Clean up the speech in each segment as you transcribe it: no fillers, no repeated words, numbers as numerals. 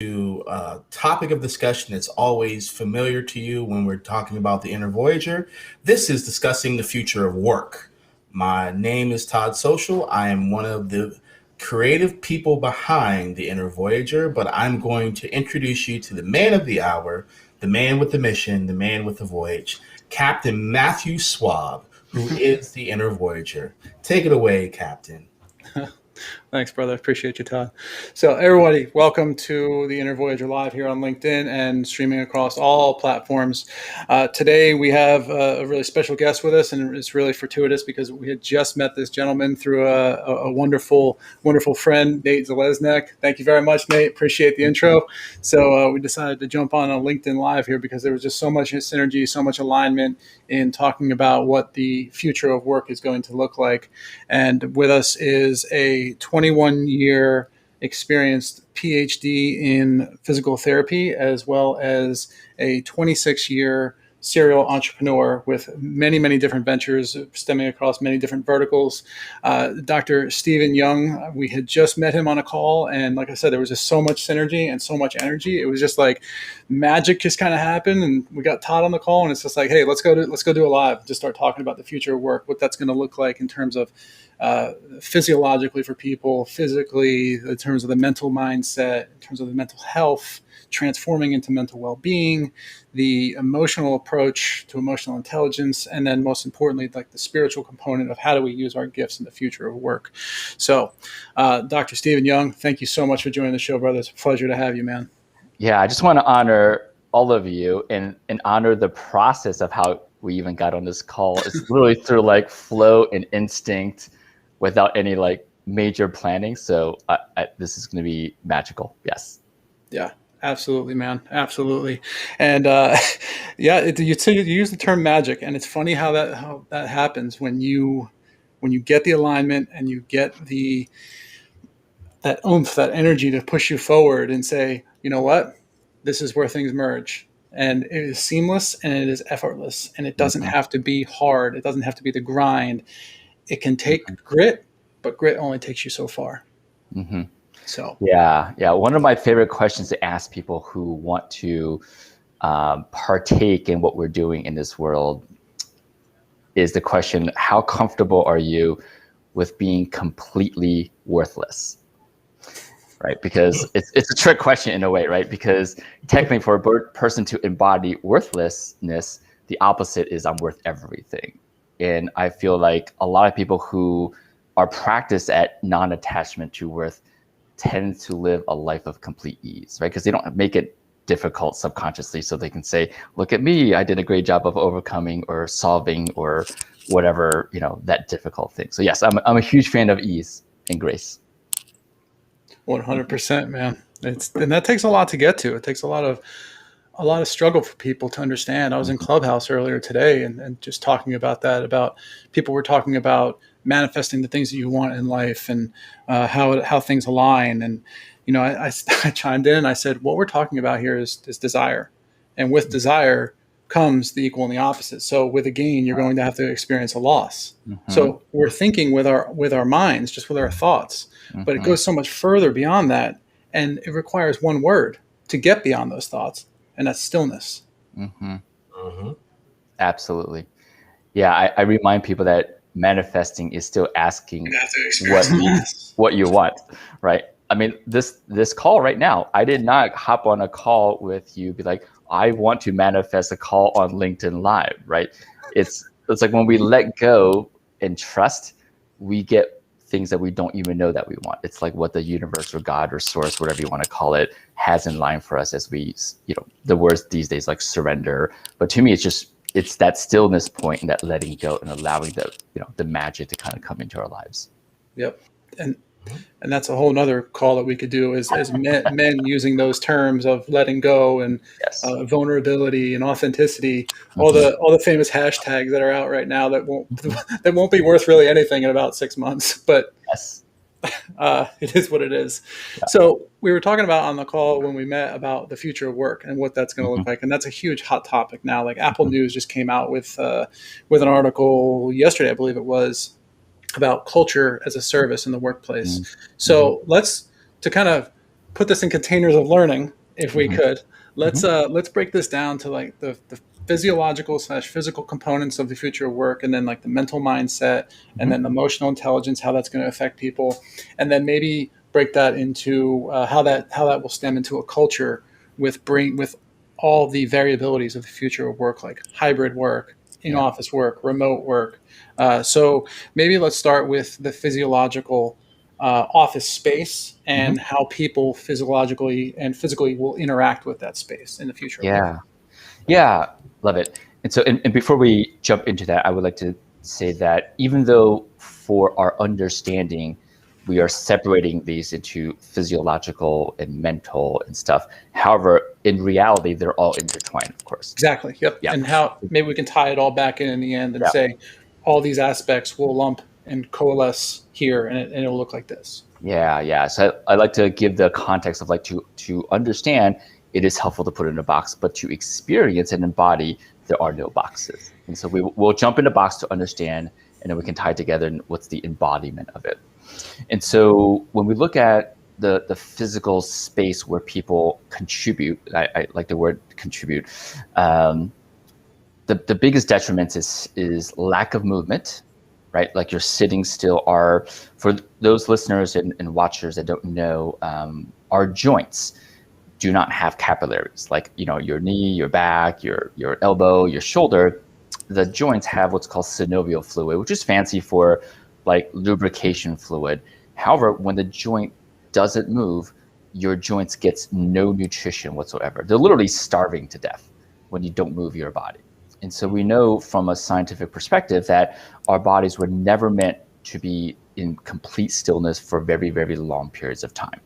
to a topic of discussion that's always familiar to you when we're talking about the Inner Voyager. This is discussing the future of work. My name is Todd Social. I am one of the creative people behind the Inner Voyager, but I'm going to introduce you to the man of the hour, the man with the mission, the man with the voyage, Captain Matthew Swab, who is the Inner Voyager. Take it away, Captain. Thanks, brother. Appreciate you, Todd. So, everybody, welcome to the Inner Voyager Live here on LinkedIn and streaming across all platforms. Today, we have a really special guest with us, and it's really fortuitous because we had just met this gentleman through a wonderful, wonderful friend, Nate Zalesnik. Thank you very much, Nate. Appreciate the intro. So, we decided to jump on a LinkedIn Live here because there was just so much synergy, so much alignment in talking about what the future of work is going to look like. And with us is a 21-year experienced PhD in physical therapy, as well as a 26-year serial entrepreneur with many, many different ventures stemming across many different verticals. Dr. Stephen Young, we had just met him on a call. And like I said, there was just so much synergy and so much energy. It was just like magic just kind of happened. And we got Todd on the call and it's just like, hey, let's go do a live, just start talking about the future of work, what that's going to look like in terms of physiologically for people, physically, in terms of the mental mindset, in terms of the mental health, transforming into mental well-being, the emotional approach to emotional intelligence, and then most importantly, like the spiritual component of how do we use our gifts in the future of work. So, Dr. Stephen Young, thank you so much for joining the show, brother. It's a pleasure to have you, man. Yeah, I just want to honor all of you and honor the process of how we even got on this call. It's literally through like flow and instinct without any like major planning. So this is going to be magical. Yes. Yeah. Absolutely, man. Absolutely. And you use the term magic, and it's funny how that happens when you get the alignment and you get that oomph, that energy to push you forward and say, you know what, this is where things merge. And it is seamless and it is effortless, and it doesn't have to be hard. It doesn't have to be the grind. It can take grit, but grit only takes you so far. Mm-hmm. So yeah. One of my favorite questions to ask people who want to partake in what we're doing in this world is the question: how comfortable are you with being completely worthless? Right, because it's a trick question in a way, right? Because technically, for a person to embody worthlessness, the opposite is I'm worth everything. And I feel like a lot of people who are practiced at non-attachment to worth tend to live a life of complete ease, right? Because they don't make it difficult subconsciously, so they can say, look at me, I did a great job of overcoming or solving or whatever, that difficult thing. So yes, I'm a huge fan of ease and grace. 100%, man. And that takes a lot to get to. It takes a lot of struggle for people to understand. I was in Clubhouse earlier today and just talking about that, about people were talking about manifesting the things that you want in life and how things align. And, I chimed in and I said, what we're talking about here is desire. And with desire comes the equal and the opposite. So with a gain, you're going to have to experience a loss. Mm-hmm. So we're thinking with our minds, just with our thoughts, but it goes so much further beyond that. And it requires one word to get beyond those thoughts. And that's stillness. Mm-hmm. Mm-hmm. Absolutely. Yeah, I remind people that manifesting is still asking what you want, right? I mean, this call right now, I did not hop on a call with you, be like, I want to manifest a call on LinkedIn Live, right? It's like when we let go and trust, we get things that we don't even know that we want. It's like what the universe or God or source, whatever you want to call it, has in line for us as we, the words these days like surrender. But to me, it's that stillness point and that letting go and allowing the magic to kind of come into our lives. Yep. And that's a whole nother call that we could do is men using those terms of letting go and vulnerability and authenticity, all the famous hashtags that are out right now that won't be worth really anything in about 6 months, but it is what it is. Yeah. So we were talking about on the call when we met about the future of work and what that's going to look like. And that's a huge hot topic now. Like Apple News just came out with an article yesterday, I believe it was, about culture as a service in the workplace. So to kind of put this in containers of learning, if we Mhm. could. Let's break this down to like the physiological / physical components of the future of work, and then like the mental mindset, and then the emotional intelligence, how that's going to affect people, and then maybe break that into how that will stem into a culture with all the variabilities of the future of work, like hybrid work, Yeah. in-office work, remote work. So maybe let's start with the physiological office space Mhm. and how people physiologically and physically will interact with that space in the future of work. Yeah. Yeah. Love it. And so, and before we jump into that, I would like to say that even though for our understanding, we are separating these into physiological and mental and stuff. However, in reality, they're all intertwined, of course. Exactly. Yep. Yeah. And how maybe we can tie it all back in the end and Yeah. say all these aspects will lump and coalesce here, and it'll look like this. Yeah, yeah. So I like to give the context of like to understand it is helpful to put it in a box, but to experience and embody, there are no boxes. And so we'll jump in a box to understand, and then we can tie it together and what's the embodiment of it. And so when we look at the physical space where people contribute, I like the word contribute. The biggest detriment is lack of movement, right? Like you're sitting still. Are for those listeners and watchers that don't know, our joints do not have capillaries. Like your knee, your back, your elbow, your shoulder. The joints have what's called synovial fluid, which is fancy for like lubrication fluid. However, when the joint doesn't move, your joints gets no nutrition whatsoever. They're literally starving to death when you don't move your body. And so we know from a scientific perspective that our bodies were never meant to be in complete stillness for very, very long periods of time,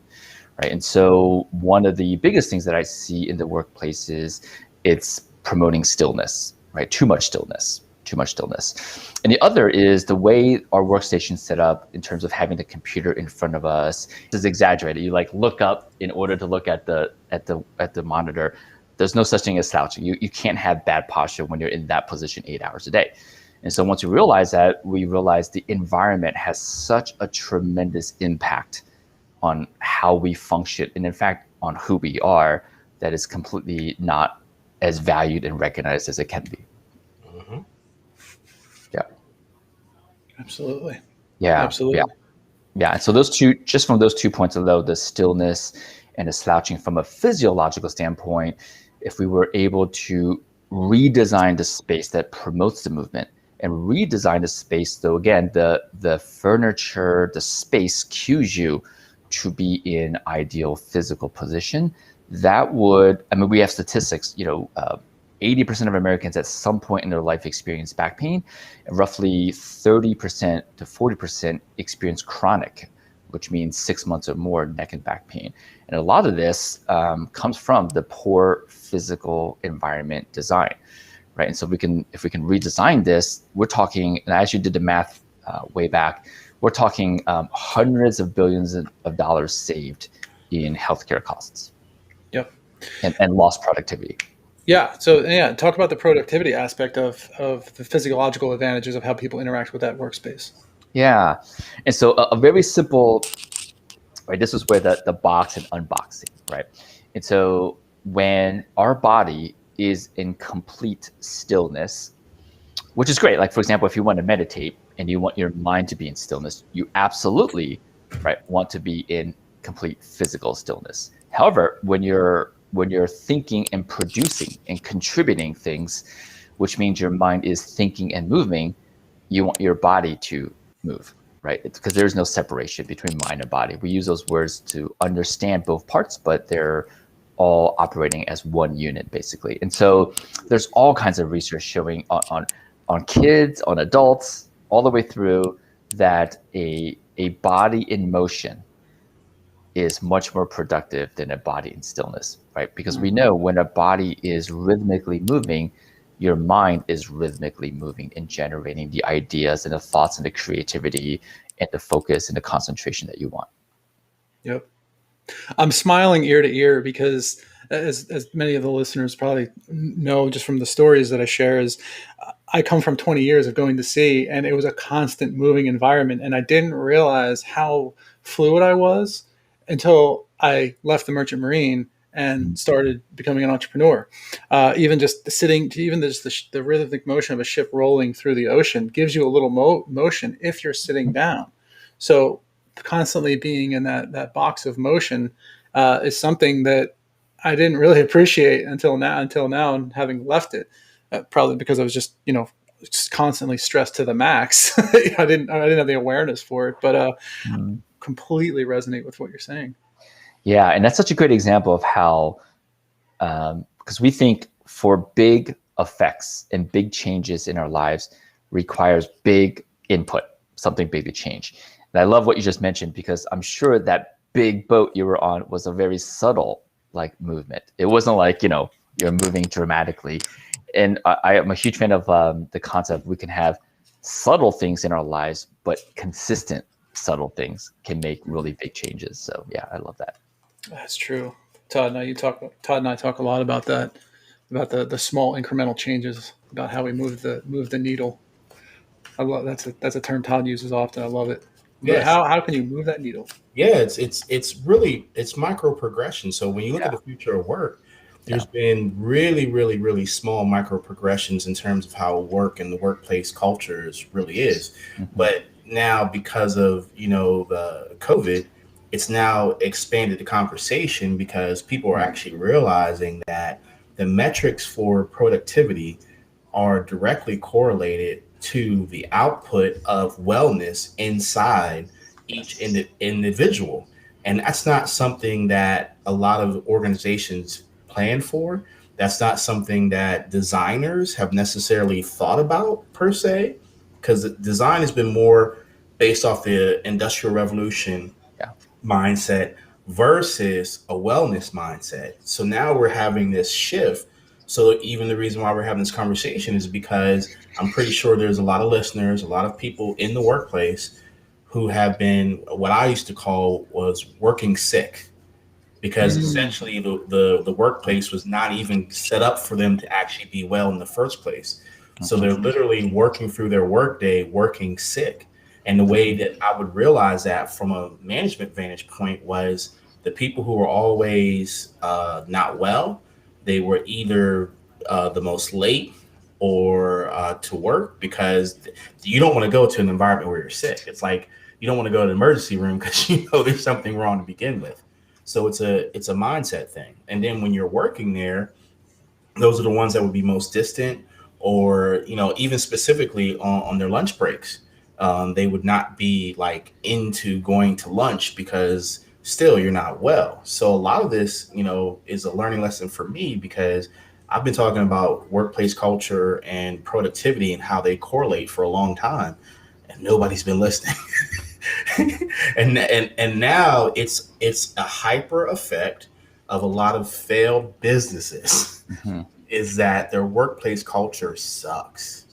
right? And so one of the biggest things that I see in the workplace is it's promoting stillness, right? Too much stillness. And the other is the way our workstation's set up in terms of having the computer in front of us is exaggerated. You like look up in order to look at the monitor. There's no such thing as slouching. You can't have bad posture when you're in that position 8 hours a day. And so once we realize that, we realize the environment has such a tremendous impact on how we function, and in fact, on who we are, that is completely not as valued and recognized as it can be. Mm-hmm. Yeah. Absolutely. Yeah. Absolutely. Yeah. Yeah. And so just from those 2 points alone, the stillness and the slouching from a physiological standpoint, if we were able to redesign the space that promotes the movement and redesign the space, though, again, the furniture, the space cues you to be in ideal physical position, that would, I mean, we have statistics, 80% of Americans at some point in their life experience back pain, and roughly 30% to 40% experience chronic, which means 6 months or more neck and back pain. And a lot of this comes from the poor physical environment design, right? And so if we can redesign this, we're talking, and I actually did the math way back, we're talking hundreds of billions of dollars saved in healthcare costs. Yep. And lost productivity. Yeah. So talk about the productivity aspect of the physiological advantages of how people interact with that workspace. Yeah. And so a very simple, right, this is where the box and unboxing, right? And so when our body is in complete stillness, which is great. Like, for example, if you want to meditate and you want your mind to be in stillness, you absolutely, right, want to be in complete physical stillness. However, when you're thinking and producing and contributing things, which means your mind is thinking and moving, you want your body to move, right? Because there's no separation between mind and body. We use those words to understand both parts, but they're all operating as one unit, basically. And so there's all kinds of research showing on kids, on adults, all the way through, that a body in motion is much more productive than a body in stillness, right? Because we know when a body is rhythmically moving, your mind is rhythmically moving and generating the ideas and the thoughts and the creativity and the focus and the concentration that you want. Yep. I'm smiling ear to ear because, as many of the listeners probably know just from the stories that I share, is I come from 20 years of going to sea, and it was a constant moving environment, and I didn't realize how fluid I was until I left the Merchant Marine and started becoming an entrepreneur. Even just the rhythmic motion of a ship rolling through the ocean gives you a little motion if you're sitting down. So constantly being in that box of motion is something that I didn't really appreciate until now, and having left it, probably because I was just constantly stressed to the max. I didn't have the awareness for it, but completely resonate with what you're saying. Yeah, and that's such a great example of how, because we think for big effects and big changes in our lives requires big input, something big to change. And I love what you just mentioned, because I'm sure that big boat you were on was a very subtle like movement. It wasn't like, you're moving dramatically. And I am a huge fan of the concept we can have subtle things in our lives, but consistent subtle things can make really big changes. So yeah, I love that. That's true. Todd and I talk a lot about that, about the small incremental changes, about how we move the needle. I love that's a term Todd uses often. I love it. Yes. How can you move that needle? Yeah, it's micro progression. So when you look at the future of work, there's been really, really, really small micro progressions in terms of how work and the workplace cultures really is. But now, because of the COVID, it's now expanded the conversation, because people are actually realizing that the metrics for productivity are directly correlated to the output of wellness inside each individual. And that's not something that a lot of organizations plan for. That's not something that designers have necessarily thought about per se, because design has been more based off the Industrial Revolution mindset versus a wellness mindset. So now we're having this shift. So even the reason why we're having this conversation is because I'm pretty sure there's a lot of listeners, a lot of people in the workplace who have been what I used to call was working sick, because essentially the workplace was not even set up for them to actually be well in the first place. So they're literally working through their workday, working sick. And the way that I would realize that from a management vantage point was the people who were always not well, they were either the most late or to work, because you don't want to go to an environment where you're sick. It's like you don't want to go to the emergency room because there's something wrong to begin with. So it's a mindset thing. And then when you're working there, those are the ones that would be most distant, or even specifically on their lunch breaks. They would not be like into going to lunch because still you're not well. So a lot of this, is a learning lesson for me, because I've been talking about workplace culture and productivity and how they correlate for a long time, and nobody's been listening. and now it's a hyper effect of a lot of failed businesses. Is that their workplace culture sucks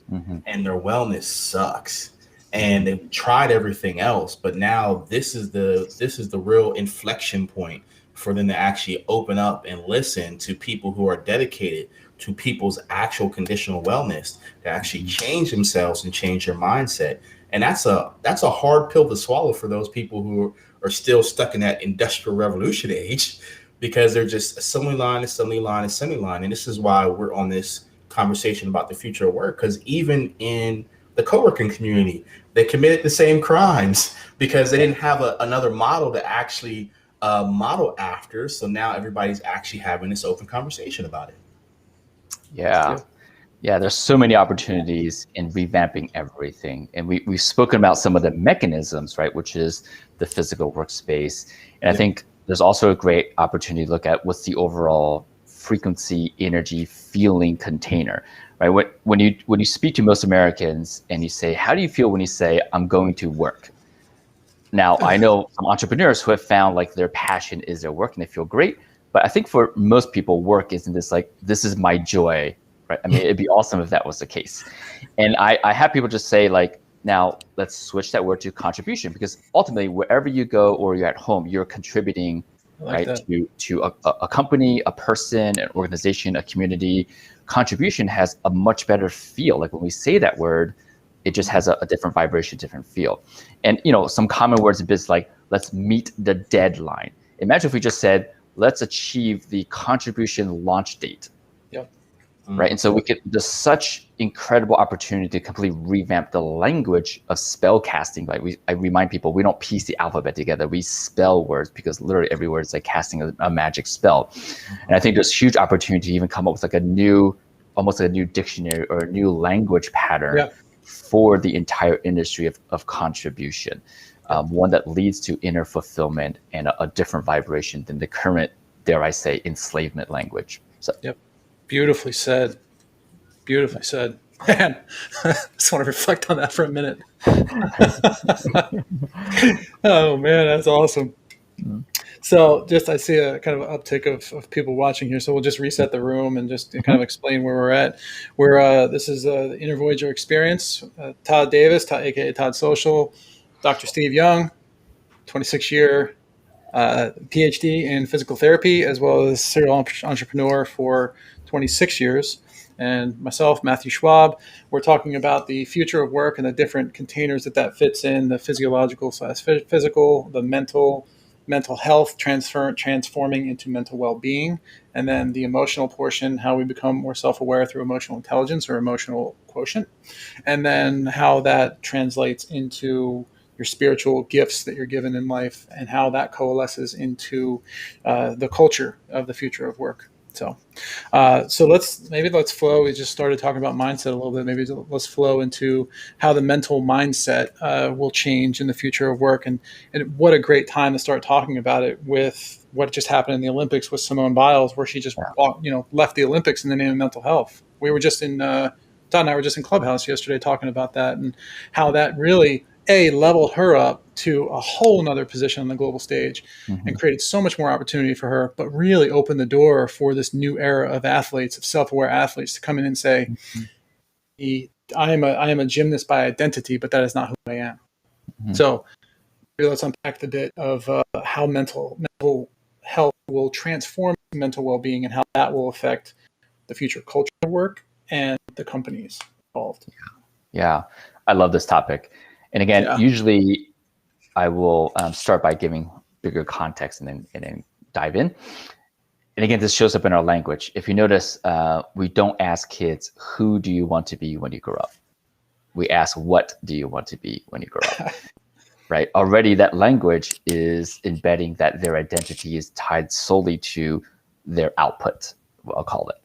and their wellness sucks. And they've tried everything else, but now this is the real inflection point for them to actually open up and listen to people who are dedicated to people's actual conditional wellness, to actually change themselves and change their mindset. And that's a hard pill to swallow for those people who are still stuck in that industrial revolution age, because they're just assembly line, assembly line, assembly line. And this is why we're on this conversation about the future of work, because even in the co-working community, they committed the same crimes because they didn't have another model to actually model after. So now everybody's actually having this open conversation about it. Yeah, there's so many opportunities in revamping everything. And we've spoken about some of the mechanisms, right, which is the physical workspace. And I think there's also a great opportunity to look at what's the overall frequency, energy, feeling container, right? When you speak to most Americans and you say, how do you feel when you say, I'm going to work? Now, I know some entrepreneurs who have found like their passion is their work and they feel great. But I think for most people, work isn't this like, this is my joy, right? I mean, it'd be awesome if that was the case. And I have people just say like, now let's switch that word to contribution, because ultimately wherever you go or you're at home, you're contributing to a company, a person, an organization, a community. Contribution has a much better feel. Like when we say that word, it just has a different vibration, different feel. And some common words in business like, let's meet the deadline. Imagine if we just said, let's achieve the contribution launch date. Yep. Right. And so there's such incredible opportunity to completely revamp the language of spell casting. Like I remind people, we don't piece the alphabet together. We spell words because literally every word is like casting a magic spell. And I think there's huge opportunity to even come up with like almost like a new dictionary or a new language pattern for the entire industry of contribution. One that leads to inner fulfillment and a different vibration than the current, dare I say, enslavement language. So. Yep. Beautifully said. Beautifully said. Man, I just want to reflect on that for a minute. Oh, man, that's awesome. So I see a kind of an uptick of people watching here. So we'll just reset the room and just kind of explain where we're at. This is the Inner Voyager Experience. Todd Davis, aka Todd Social, Dr. Steve Young, 26-year PhD in physical therapy, as well as serial entrepreneur for 26 years. And myself, Matthew Schwab, we're talking about the future of work and the different containers that fits in, the physiological / physical, the mental health transforming into mental well-being, and then the emotional portion, how we become more self-aware through emotional intelligence or emotional quotient, and then how that translates into your spiritual gifts that you're given in life and how that coalesces into the culture of the future of work. So let's flow. We just started talking about mindset a little bit. Maybe let's flow into how the mental mindset will change in the future of work. And what a great time to start talking about it with what just happened in the Olympics with Simone Biles, where she just left the Olympics in the name of mental health. We were just Todd and I were just in Clubhouse yesterday talking about that and how that really leveled her up to a whole nother position on the global stage and created so much more opportunity for her, but really opened the door for this new era of athletes, of self-aware athletes, to come in and say, I am a gymnast by identity, but that is not who I am. So let's unpack a bit of how mental health will transform mental well-being and how that will affect the future culture of work and the companies involved. Yeah, I love this topic. And again, usually I will start by giving bigger context and then dive in. And again, this shows up in our language. If you notice, we don't ask kids, who do you want to be when you grow up? We ask, what do you want to be when you grow up? Right? Already that language is embedding that their identity is tied solely to their output, I'll call it.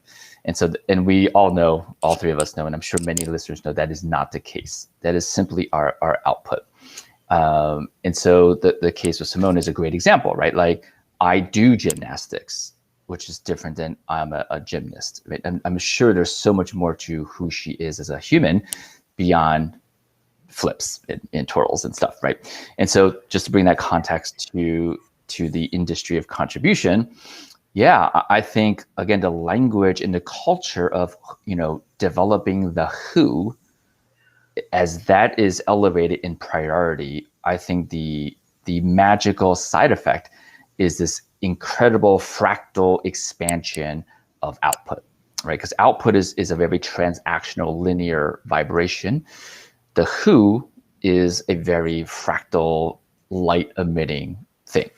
And so, and we all know, all three of us know, and I'm sure many listeners know, that is not the case. That is simply our output. And so the case with Simone is a great example, right? Like, I do gymnastics, which is different than I'm a gymnast. Right? I'm sure there's so much more to who she is as a human beyond flips and twirls and stuff, right? And so just to bring that context to the industry of contribution, I think, again, the language and the culture of, developing the who, as that is elevated in priority, I think the magical side effect is this incredible fractal expansion of output, right? Because output is a very transactional linear vibration. The who is a very fractal light emitting thing.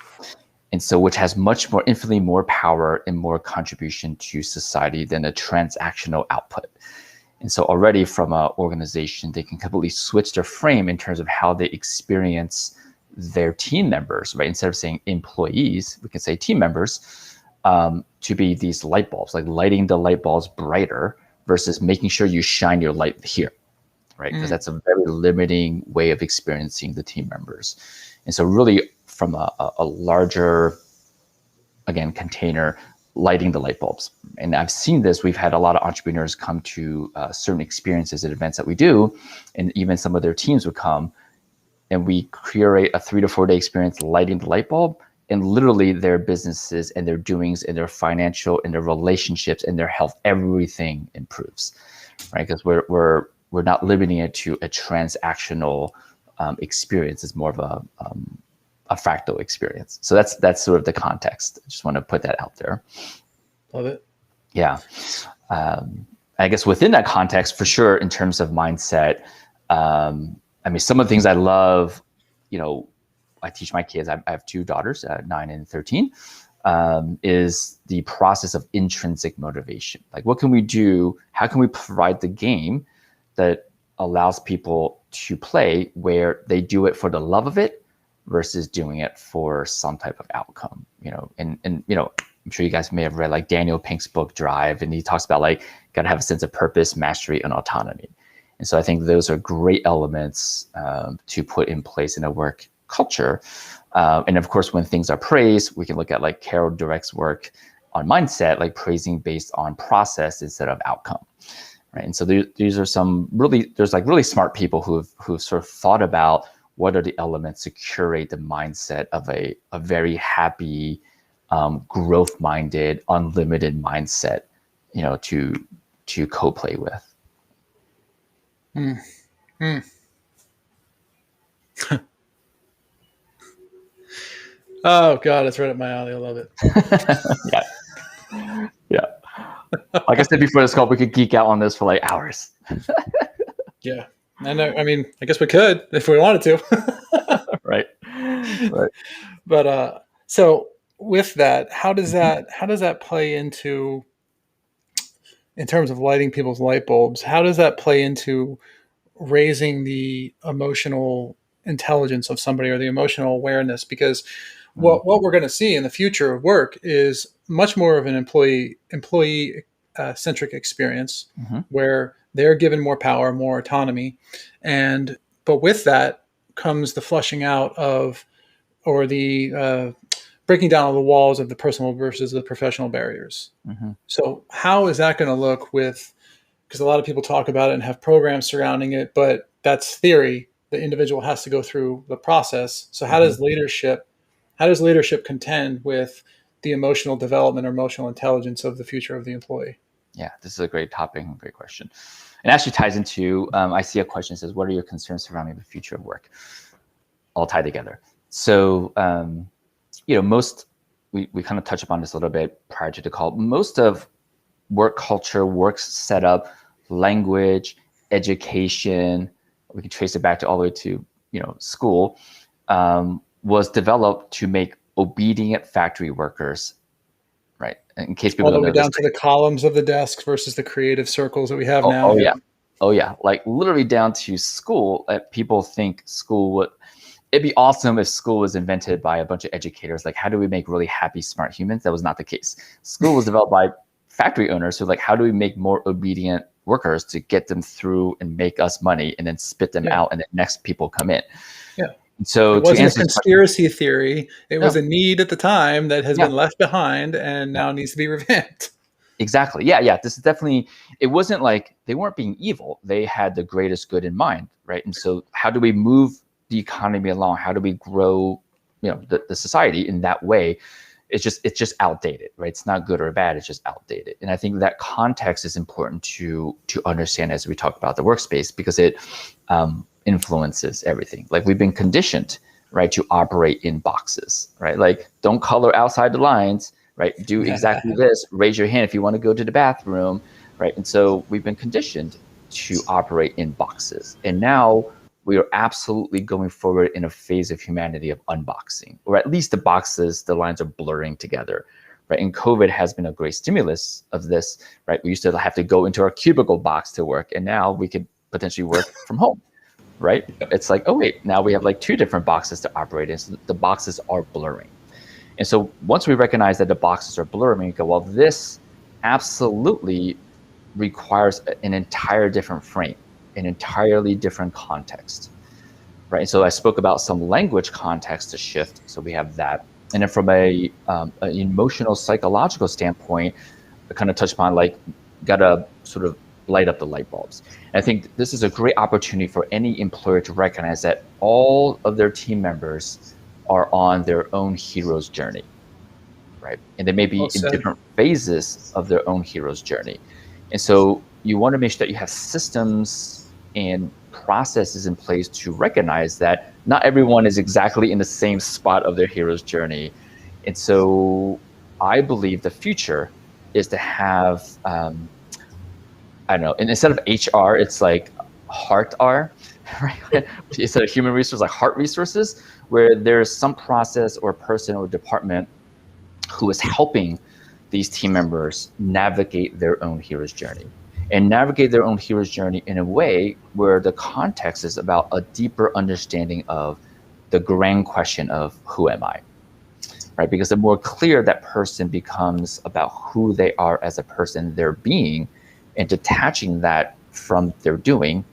And so, which has infinitely more power and more contribution to society than a transactional output. And so already from an organization, they can completely switch their frame in terms of how they experience their team members, right? Instead of saying employees, we can say team members, to be these light bulbs, like lighting the light bulbs brighter versus making sure you shine your light here, right? Because that's a very limiting way of experiencing the team members. And so really from a larger, again, container, lighting the light bulbs. And I've seen this. We've had a lot of entrepreneurs come to certain experiences at events that we do, and even some of their teams would come, and we curate a 3 to 4 day experience lighting the light bulb, and literally their businesses and their doings and their financial and their relationships and their health, everything improves, right? Because we're not limiting it to a transactional experience. It's more of a fractal experience. So that's sort of the context. I just want to put that out there. Love it. Yeah. I guess within that context, for sure, in terms of mindset, some of the things I love, I teach my kids, I have two daughters, 9 and 13, is the process of intrinsic motivation. Like, what can we do? How can we provide the game that allows people to play where they do it for the love of it versus doing it for some type of outcome, and I'm sure you guys may have read like Daniel Pink's book Drive, and he talks about like got to have a sense of purpose, mastery, and autonomy. And so I think those are great elements to put in place in a work culture. And of course, when things are praised, we can look at like Carol Dweck's work on mindset, like praising based on process instead of outcome. Right. And so these are there's like really smart people who've sort of thought about what are the elements to curate the mindset of a very happy, growth-minded, unlimited mindset, to co-play with. Oh God, it's right up my alley. I love it. Yeah. Like I said before this call, we could geek out on this for like hours. Yeah. And I guess we could if we wanted to. Right. But so with that, how does that play into, in terms of lighting people's light bulbs, how does that play into raising the emotional intelligence of somebody or the emotional awareness? Because what we're going to see in the future of work is much more of an employee centric experience, where they're given more power, more autonomy, but with that comes the flushing out of, or the breaking down of the walls of the personal versus the professional barriers. So how is that going to look because a lot of people talk about it and have programs surrounding it, but that's theory. The individual has to go through the process. So how does leadership contend with the emotional development or emotional intelligence of the future of the employee? Yeah, this is a great topic and great question. And actually ties into, I see a question that says, what are your concerns surrounding the future of work? All tied together. So, we kind of touched upon this a little bit prior to the call. Most of work culture, work setup, language, education, we can trace it back to all the way to, school, was developed to make obedient factory workers, right? In case people don't know, all the way down to the columns of the desks versus the creative circles that we have now. Oh yeah, like literally down to school. People think it'd be awesome if school was invented by a bunch of educators. Like, how do we make really happy, smart humans? That was not the case. School was developed by factory owners who like, how do we make more obedient workers to get them through and make us money and then spit them out, and then next people come in. Yeah. So it wasn't a conspiracy theory. It was a need at the time that has been left behind and now needs to be revamped. Exactly. Yeah. This is definitely, it wasn't like they weren't being evil. They had the greatest good in mind, right? And so how do we move the economy along? How do we grow, the society in that way? It's just outdated, right? It's not good or bad. It's just outdated. And I think that context is important to understand as we talk about the workspace, because it influences everything. Like, we've been conditioned, right, to operate in boxes, right? Like, don't color outside the lines, right? Do exactly this. Raise your hand if you want to go to the bathroom, right? And so we've been conditioned to operate in boxes. And now we are absolutely going forward in a phase of humanity of unboxing, or at least the lines are blurring together, right? And COVID has been a great stimulus of this, right? We used to have to go into our cubicle box to work, and now we could potentially work from home, right? It's like, oh wait, now we have like two different boxes to operate in. So the boxes are blurring. And so once we recognize that the boxes are blurring, we go, well, this absolutely requires an entire different frame, an entirely different context, right? And so I spoke about some language context to shift. So we have that. And then from an emotional, psychological standpoint, I kind of touched upon, like, got to sort of light up the light bulbs. And I think this is a great opportunity for any employer to recognize that all of their team members are on their own hero's journey, right? And they may be in different phases of their own hero's journey. And so you want to make sure that you have systems and processes in place to recognize that not everyone is exactly in the same spot of their hero's journey. And so I believe the future is to have, I don't know, and instead of HR, it's like heart R, right? Instead of human resources, like heart resources, where there's some process or person or department who is helping these team members navigate their own hero's journey, and navigate their own hero's journey in a way where the context is about a deeper understanding of the grand question of who am I, right? Because the more clear that person becomes about who they are as a person, their being, and detaching that from their doing,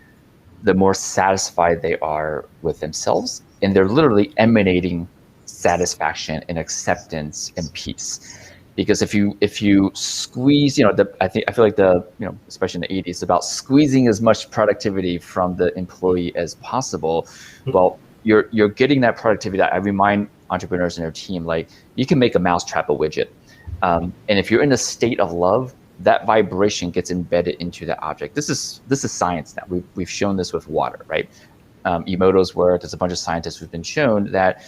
the more satisfied they are with themselves, and they're literally emanating satisfaction and acceptance and peace. Because if you squeeze, I feel like especially in the 80s, about squeezing as much productivity from the employee as possible. Well, you're getting that productivity. That I remind entrepreneurs and their team, like, you can make a mousetrap a widget, and if you're in a state of love, that vibration gets embedded into the object. This is science now. We've shown this with water, right? Emoto's work. There's a bunch of scientists who've been shown that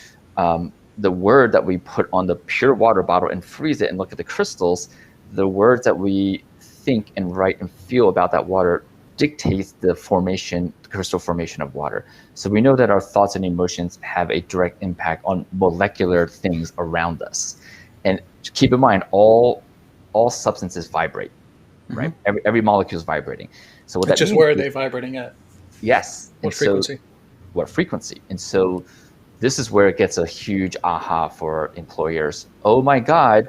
the word that we put on the pure water bottle and freeze it and look at the crystals, the words that we think and write and feel about that water dictates the crystal formation of water. So we know that our thoughts and emotions have a direct impact on molecular things around us. And keep in mind, all substances vibrate, right? Mm-hmm. Every molecule is vibrating. So what it's that just where are they vibrating at? Yes. What frequency? So, what frequency? And so this is where it gets a huge aha for employers. Oh my God,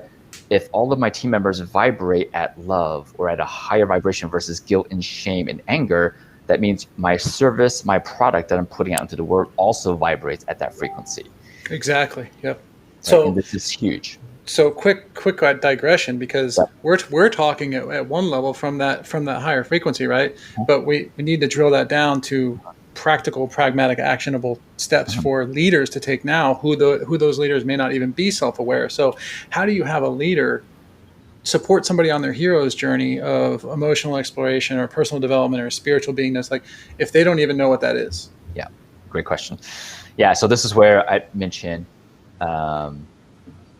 if all of my team members vibrate at love or at a higher vibration versus guilt and shame and anger, that means my service, my product that I'm putting out into the world also vibrates at that frequency. Exactly. Yep. Right? So and this is huge. So quick digression, because we're talking at one level from that higher frequency, right? Mm-hmm. But we need to drill that down to practical, pragmatic, actionable steps mm-hmm. for leaders to take now, who those leaders may not even be self-aware. So how do you have a leader support somebody on their hero's journey of emotional exploration or personal development or spiritual beingness, like, if they don't even know what that is? Yeah, great question. Yeah, so this is where I mentioned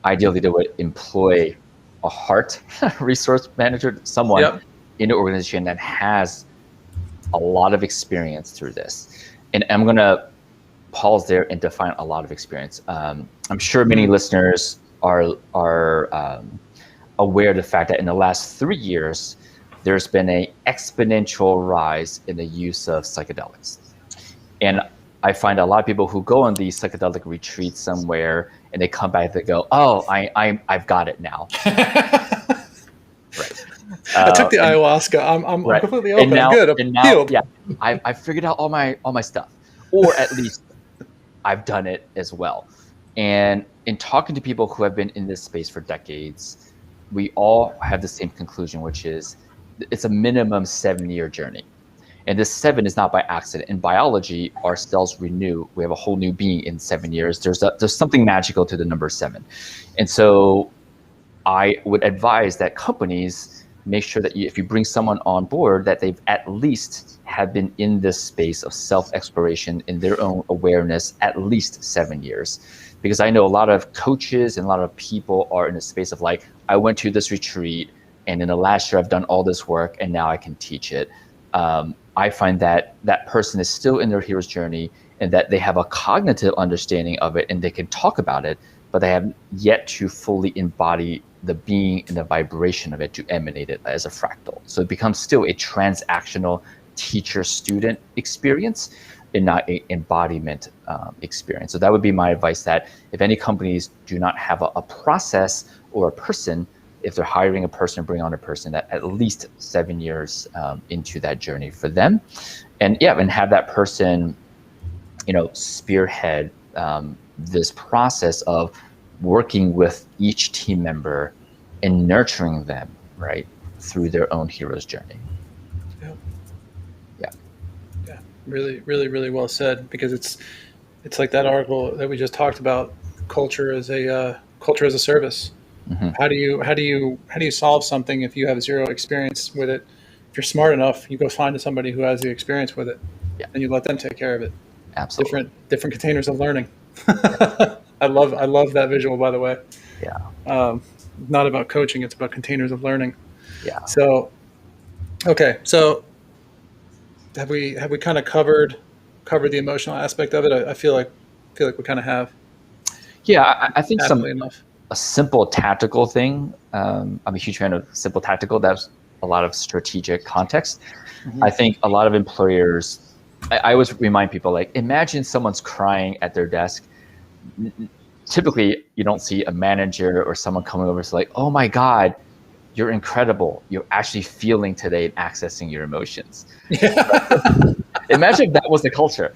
ideally they would employ a heart resource manager, someone in the organization that has a lot of experience through this. And I'm going to pause there and define a lot of experience. I'm sure many listeners are aware of the fact that in the last 3 years, there's been an exponential rise in the use of psychedelics. And I find a lot of people who go on these psychedelic retreats somewhere and they come back, they go, "Oh, I've got it now." Right. I took the ayahuasca. I'm right. completely open. Now, I'm good. I'm healed. Yeah, I figured out all my stuff, or at least I've done it as well. And in talking to people who have been in this space for decades, we all have the same conclusion, which is it's a minimum 7-year journey. And this 7 is not by accident. In biology, our cells renew. We have a whole new being in 7 years. There's something magical to the number 7. And so I would advise that companies make sure that if you bring someone on board, that they've at least have been in this space of self-exploration in their own awareness at least 7 years. Because I know a lot of coaches and a lot of people are in a space of like, I went to this retreat and in the last year I've done all this work and now I can teach it. I find that that person is still in their hero's journey and that they have a cognitive understanding of it and they can talk about it, but they have yet to fully embody the being and the vibration of it to emanate it as a fractal. So it becomes still a transactional teacher-student experience and not an embodiment experience. So that would be my advice, that if any companies do not have a process or a person, if they're hiring a person, bring on a person, that at least 7 years into that journey for them. And have that person, spearhead this process of working with each team member and nurturing them, right, through their own hero's journey. Yeah. Really, really, really well said, because it's like that article that we just talked about, culture as a service. Mm-hmm. How do you solve something if you have zero experience with it? If you're smart enough, you go find somebody who has the experience with it, and you let them take care of it. Absolutely. Different containers of learning. I love that visual, by the way. Yeah. Not about coaching; it's about containers of learning. Yeah. So, okay. So, have we kind of covered covered the emotional aspect of it. I feel like we kind of have. Yeah, I think Enough. a simple tactical thing. I'm a huge fan of simple tactical. That's a lot of strategic context. Mm-hmm. I think a lot of employers, I always remind people, like, imagine someone's crying at their desk. Typically, you don't see a manager or someone coming over and say, like, oh my God, you're incredible. You're actually feeling today and accessing your emotions. Yeah. Imagine if that was the culture.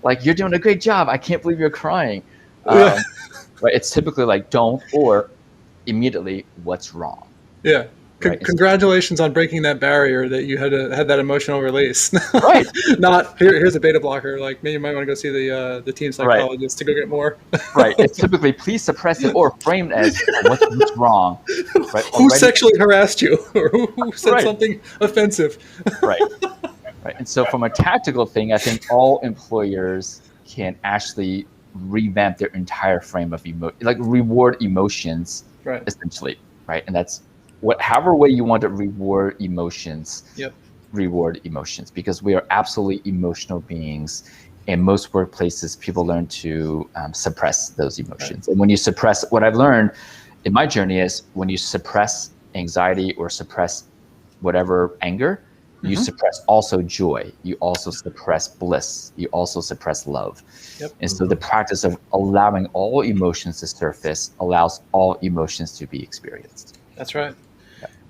Like, you're doing a great job. I can't believe you're crying. Yeah. Right? It's typically like, don't, or immediately, what's wrong? Yeah. Right? Congratulations on breaking that barrier that you had that emotional release. Right. Not here's a beta blocker. Like, maybe you might want to go see the team psychologist to go get more. Right. It's typically, please suppress it, or framed as what's wrong. Right? Who sexually harassed you, or who said something offensive? Right. Right. And so from a tactical thing, I think all employers can actually revamp their entire frame of like reward emotions, right, essentially. Right. And that's however way you want to reward emotions. Yep. Reward emotions, because we are absolutely emotional beings. In most workplaces, people learn to suppress those emotions. Right. And when you suppress, what I've learned in my journey is when you suppress anxiety or suppress whatever anger, you suppress also joy. You also suppress bliss. You also suppress love. Yep. And so the practice of allowing all emotions to surface allows all emotions to be experienced. That's right.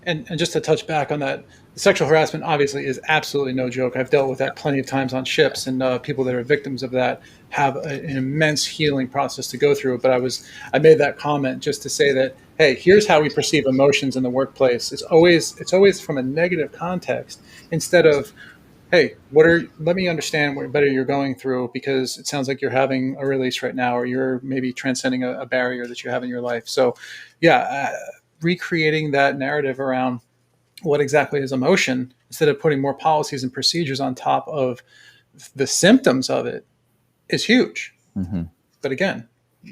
And just to touch back on that, sexual harassment obviously is absolutely no joke. I've dealt with that plenty of times on ships, and people that are victims of that have an immense healing process to go through. But I made that comment just to say that, hey, here's how we perceive emotions in the workplace. It's always from a negative context instead of, hey, let me understand what better you're going through, because it sounds like you're having a release right now, or you're maybe transcending a barrier that you have in your life. So, yeah. Recreating that narrative around what exactly is emotion, instead of putting more policies and procedures on top of the symptoms of it, is huge. Mm-hmm. But again,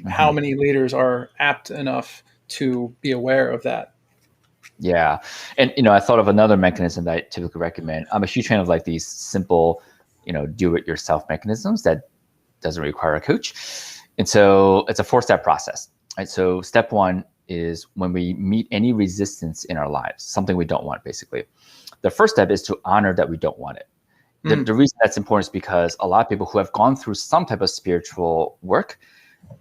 how many leaders are apt enough to be aware of that? Yeah. And, I thought of another mechanism that I typically recommend. I'm a huge fan of like these simple, do-it-yourself mechanisms that doesn't require a coach. And so it's a 4-step process, right? So step 1 is when we meet any resistance in our lives, something we don't want, basically. The first step is to honor that we don't want it. The reason that's important is because a lot of people who have gone through some type of spiritual work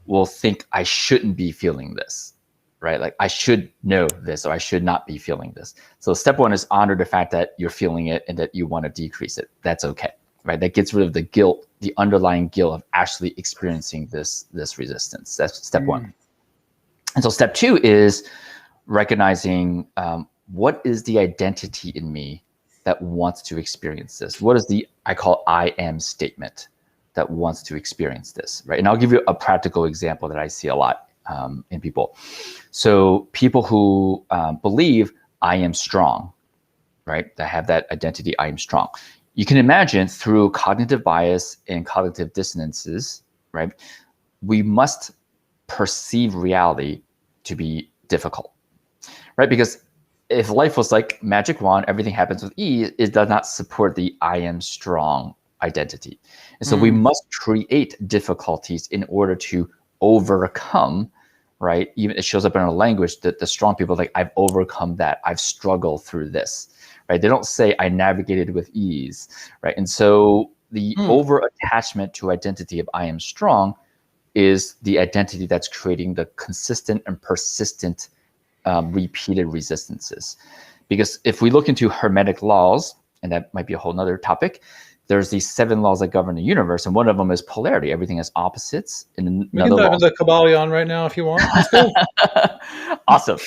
will think, I shouldn't be feeling this, right? Like, I should know this, or I should not be feeling this. So step 1 is honor the fact that you're feeling it and that you want to decrease it. That's okay, right? That gets rid of the guilt, the underlying guilt of actually experiencing this resistance. That's step 1. And so step 2 is recognizing what is the identity in me that wants to experience this? What is I call I am statement that wants to experience this, right? And I'll give you a practical example that I see a lot in people. So people who believe I am strong, right? That have that identity, I am strong. You can imagine through cognitive bias and cognitive dissonances, right? We must perceive reality to be difficult, right? Because if life was like magic wand, everything happens with ease, it does not support the I am strong identity. And so we must create difficulties in order to overcome, right? Even it shows up in our language that the strong people like, I've overcome that. I've struggled through this, right? They don't say I navigated with ease, right? And so the over-attachment to identity of I am strong is the identity that's creating the consistent and persistent repeated resistances. Because if we look into Hermetic laws, and that might be a whole nother topic, there's these 7 laws that govern the universe, and one of them is polarity. Everything has opposites. And we can dive into Kabbalion right now if you want. Awesome.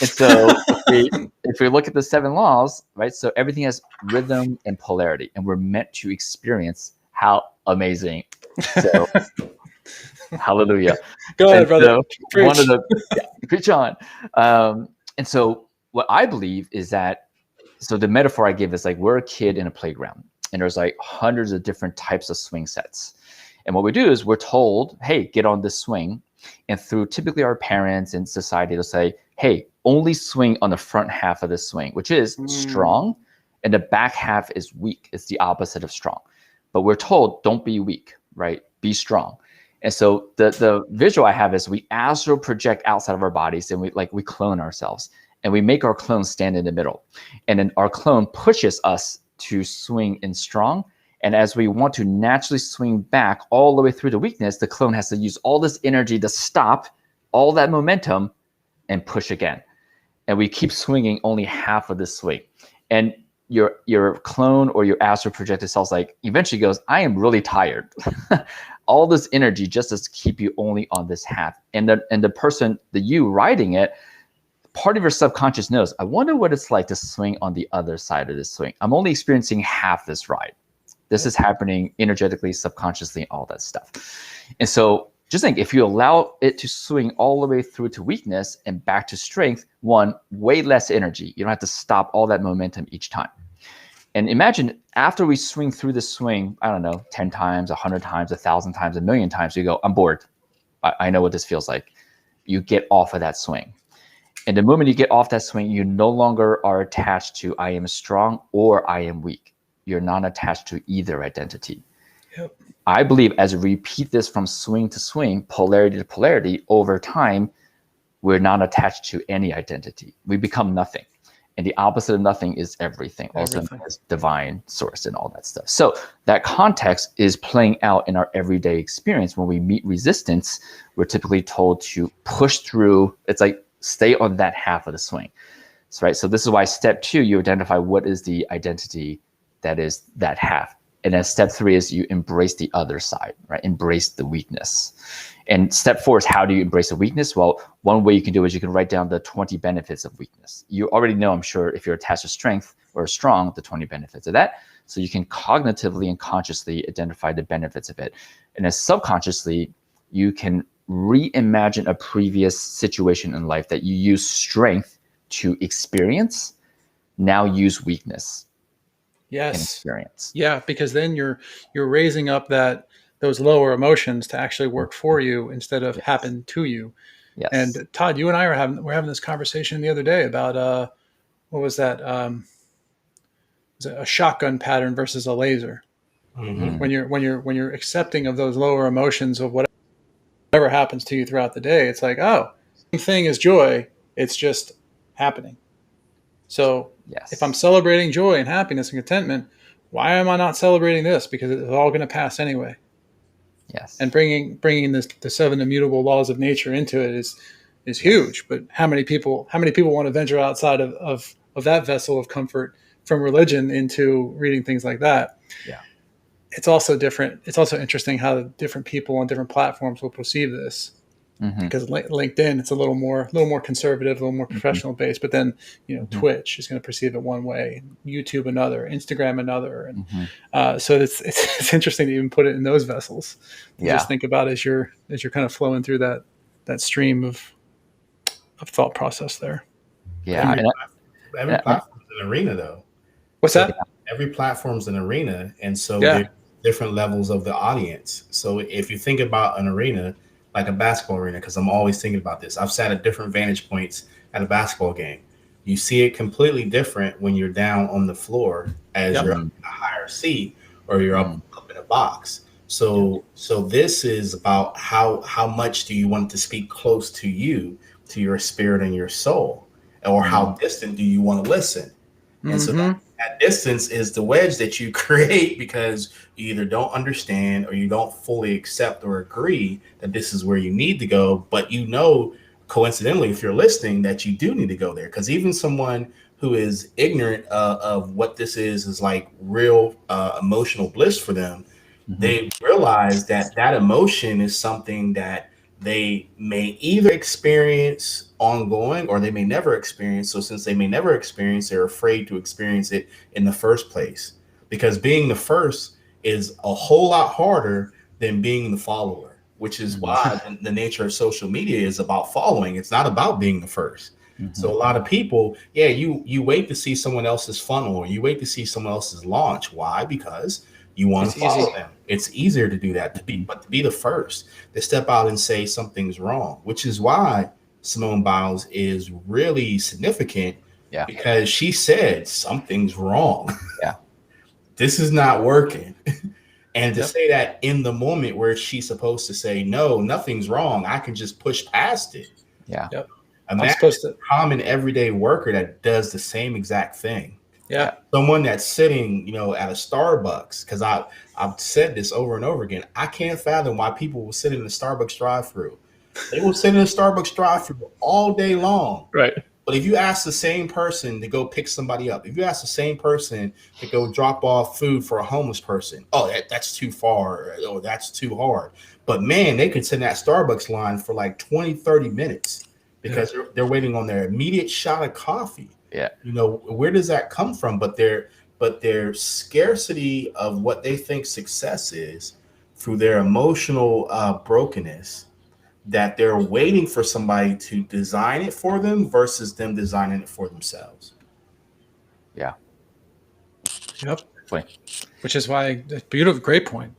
And so if we look at the 7 laws, right, so everything has rhythm and polarity, and we're meant to experience how amazing. So hallelujah. Go ahead, brother. So preach on. And so what I believe is that, so the metaphor I give is like, we're a kid in a playground, and there's like hundreds of different types of swing sets. And what we do is we're told, hey, get on this swing. And through typically our parents and society, they'll say, hey, only swing on the front half of the swing, which is strong. And the back half is weak. It's the opposite of strong. but we're told don't be weak, right? Be strong. And so the visual I have is we astral project outside of our bodies, and we clone ourselves, and we make our clone stand in the middle. And then our clone pushes us to swing in strong. And as we want to naturally swing back all the way through the weakness, the clone has to use all this energy to stop all that momentum and push again. And we keep swinging only half of the swing. And your clone or your astral projected self eventually goes, I am really tired. All this energy just to keep you only on this half. And the person, the you riding it, part of your subconscious knows, I wonder what it's like to swing on the other side of this swing. I'm only experiencing half this ride. This is happening energetically, subconsciously, all that stuff. And so just think, if you allow it to swing all the way through to weakness and back to strength, one, way less energy. You don't have to stop all that momentum each time. And imagine after we swing through the swing, I don't know, 10 times, 100 times, 1,000 times, 1,000,000 times, you go, I'm bored. I know what this feels like. You get off of that swing. And the moment you get off that swing, you no longer are attached to I am strong or I am weak. You're not attached to either identity. Yep. I believe as we repeat this from swing to swing, polarity to polarity, over time, we're not attached to any identity. We become nothing. And the opposite of nothing is everything. Also known as divine source and all that stuff. So that context is playing out in our everyday experience. When we meet resistance, we're typically told to push through. It's like stay on that half of the swing. So, right. So this is why step 2, you identify what is the identity that is that half. And then step 3 is you embrace the other side, right? Embrace the weakness. And step 4 is how do you embrace the weakness? Well, one way you can do it is you can write down the 20 benefits of weakness. You already know, I'm sure, if you're attached to strength or strong, the 20 benefits of that. So you can cognitively and consciously identify the benefits of it. And then subconsciously, you can reimagine a previous situation in life that you use strength to experience. Now use weakness. Yes. Experience. Yeah, because then you're raising up those lower emotions to actually work for you instead of happen to you. Yes. And Todd, you and I were having this conversation the other day about what was that? Was it a shotgun pattern versus a laser? Mm-hmm. When you're accepting of those lower emotions of whatever happens to you throughout the day, it's like, oh, same thing as joy. It's just happening. So if I'm celebrating joy and happiness and contentment, why am I not celebrating this? Because it's all going to pass anyway. Yes. And bringing the 7 immutable laws of nature into it is huge. But how many people want to venture outside of that vessel of comfort from religion into reading things like that? Yeah. It's also different. It's also interesting how different people on different platforms will perceive this. Mm-hmm. Because LinkedIn, it's a little more conservative, a little more professional based. But then, Twitch is going to perceive it one way, YouTube another, Instagram another, and so it's interesting to even put it in those vessels. Just think about as you're kind of flowing through that stream of thought process there. Yeah, every platform's an arena, though. What's that? Every platform's an arena, and so there's different levels of the audience. So if you think about an arena, like a basketball arena, because I'm always thinking about this. I've sat at different vantage points at a basketball game. You see it completely different when you're down on the floor as you're up in a higher seat or you're up in a box. So this is about how much do you want it to speak close to you, to your spirit and your soul, or how distant do you want to listen? And so that distance is the wedge that you create because you either don't understand or you don't fully accept or agree that this is where you need to go. But coincidentally, if you're listening, that you do need to go there. Because even someone who is ignorant of what this is like real emotional bliss for them, they realize that emotion is something that they may either experience ongoing or they may never experience. So since they may never experience, they're afraid to experience it in the first place, because being the first is a whole lot harder than being the follower, which is why the nature of social media is about following. It's not about being the first. So a lot of people, you wait to see someone else's funnel or you wait to see someone else's launch. Why? Because you want to follow them. It's easier to do that, to be the first, to step out and say something's wrong, which is why Simone Biles is really significant, because she said something's wrong. Yeah. This is not working. And to say that in the moment where she's supposed to say, no, nothing's wrong, I can just push past it. Yeah. Yep. Imagine a common everyday worker that does the same exact thing. Yeah. Someone that's sitting, at a Starbucks, because I've said this over and over again. I can't fathom why people will sit in the Starbucks drive-through. They will sit in the Starbucks drive-through all day long. Right. But if you ask the same person to go pick somebody up, if you ask the same person to go drop off food for a homeless person, that's too far, or that's too hard. But man, they could sit in that Starbucks line for like 20, 30 minutes because they're waiting on their immediate shot of coffee. Yeah. Where does that come from? But their scarcity of what they think success is through their emotional brokenness, that they're waiting for somebody to design it for them versus them designing it for themselves. Yeah. Yep. Point. Which is why, great point.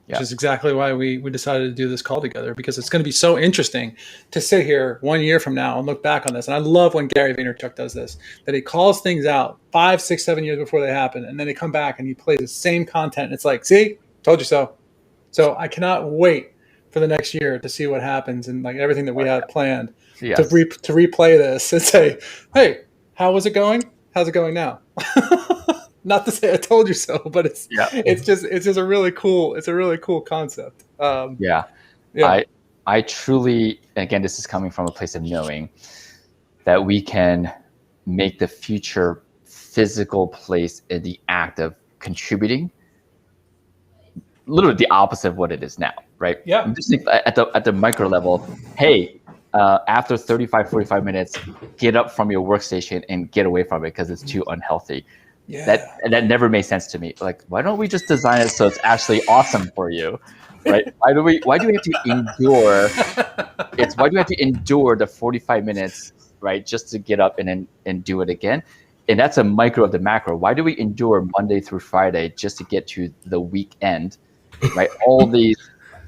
Which is exactly why we decided to do this call together, because it's going to be so interesting to sit here 1 year from now and look back on this. And I love when Gary Vaynerchuk does this, that he calls things out 5, 6, 7 years before they happen. And then they come back and he plays the same content. And it's like, see, told you so. So I cannot wait for the next year to see what happens and like everything that we have planned to replay this and say, hey, how was it going? How's it going now? Not to say I told you so, but it's just a really cool concept. I truly, again, this is coming from a place of knowing that we can make the future physical place in the act of contributing, literally the opposite of what it is now, right? Yeah. Just think at the micro level, hey, after 35, 45 minutes, get up from your workstation and get away from it because it's too unhealthy. Yeah. That never made sense to me. Like, why don't we just design it so it's actually awesome for you, right? Why do we have to endure? Why do we have to endure the 45 minutes, right, just to get up and do it again? And that's a micro of the macro. Why do we endure Monday through Friday just to get to the weekend, right? All these,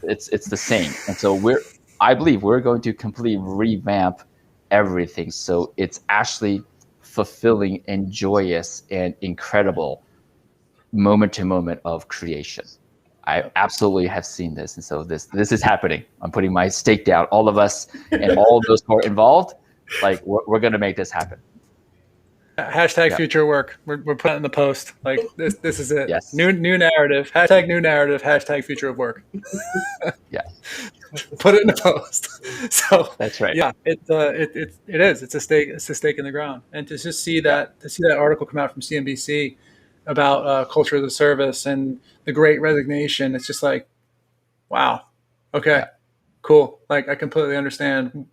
it's the same. And so I believe we're going to completely revamp everything so it's actually fulfilling and joyous and incredible moment to moment of creation. I absolutely have seen this. And so this is happening. I'm putting my stake down. All of us and all of those who are involved, like we're going to make this happen. Hashtag future work. We're putting it in the post. Like this is it. Yes. New narrative. Hashtag new narrative. Hashtag future of work. Yeah. Put it in the post. So that's right. Yeah. It is. It's a stake. It's a stake in the ground. And to just see that article come out from CNBC about culture of the service and the Great Resignation, it's just like, wow. Okay. Cool. Like I completely understand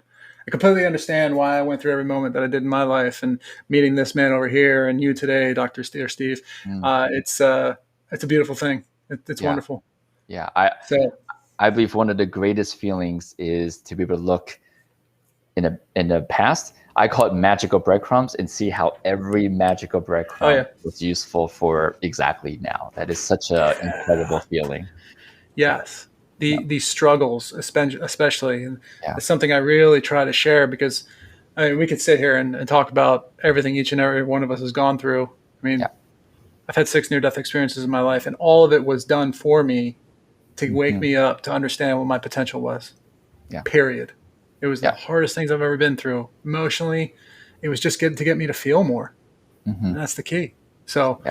why I went through every moment that I did in my life, and meeting this man over here and you today, Dr. Steve. It's a beautiful thing. It's wonderful. Yeah. I believe one of the greatest feelings is to be able to look in the past. I call it magical breadcrumbs, and see how every magical breadcrumb was useful for exactly now. That is such an incredible feeling. Yes. The struggles, especially, and it's something I really try to share, because I mean, we could sit here and talk about everything each and every one of us has gone through. I mean, I've had 6 near-death experiences in my life, and all of it was done for me to wake me up to understand what my potential was. Yeah. Period. It was the hardest things I've ever been through. Emotionally, it was just to get me to feel more. And that's the key. So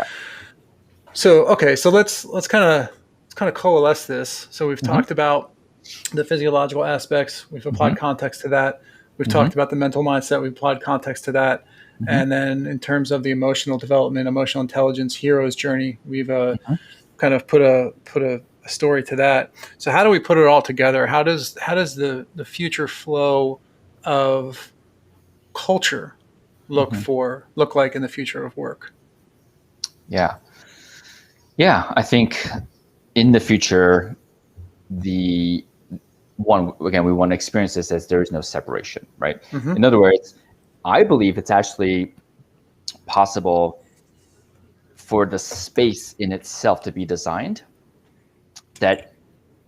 okay, so let's kind of coalesce this. So we've talked about the physiological aspects. We've applied context to that. We've talked about the mental mindset. We've applied context to that. And then in terms of the emotional development, emotional intelligence, hero's journey, we've kind of put a story to that. So how do we put it all together? How does the future flow of culture look like in the future of work? Yeah. I think in the future, we want to experience this as there is no separation, right? In other words, I believe it's actually possible for the space in itself to be designed that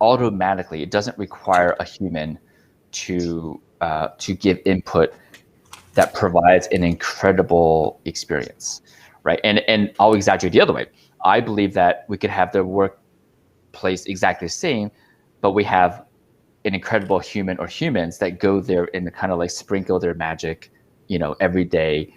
automatically, it doesn't require a human to give input, that provides an incredible experience, right? And I'll exaggerate the other way. I believe that we could have the work place exactly the same, but we have an incredible human or humans that go there and kind of like sprinkle their magic, every day,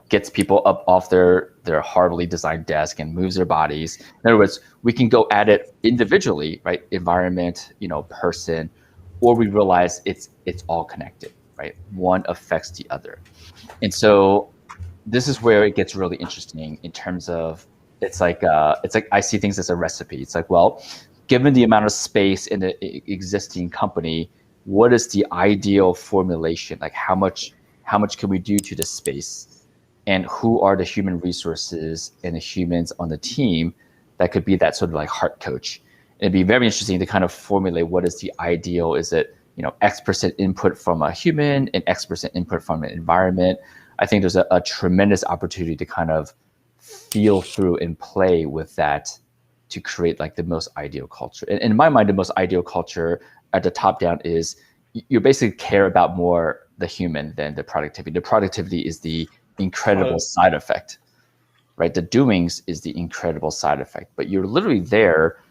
gets people up off their horribly designed desk and moves their bodies. In other words, we can go at it individually, right? Environment, person, or we realize it's all connected, right? One affects the other. And so this is where it gets really interesting in terms of it's like I see things as a recipe. It's like, well, given the amount of space in the existing company, what is the ideal formulation? Like how much can we do to the space, and who are the human resources and the humans on the team that could be that sort of like heart coach? And it'd be very interesting to kind of formulate what is the ideal. Is it X% input from a human and X% input from an environment? I think there's a tremendous opportunity to kind of feel through and play with that to create like the most ideal culture. And in my mind, the most ideal culture at the top down is you basically care about more the human than the productivity. The productivity is the incredible side effect, right? The doings is the incredible side effect, but you're literally there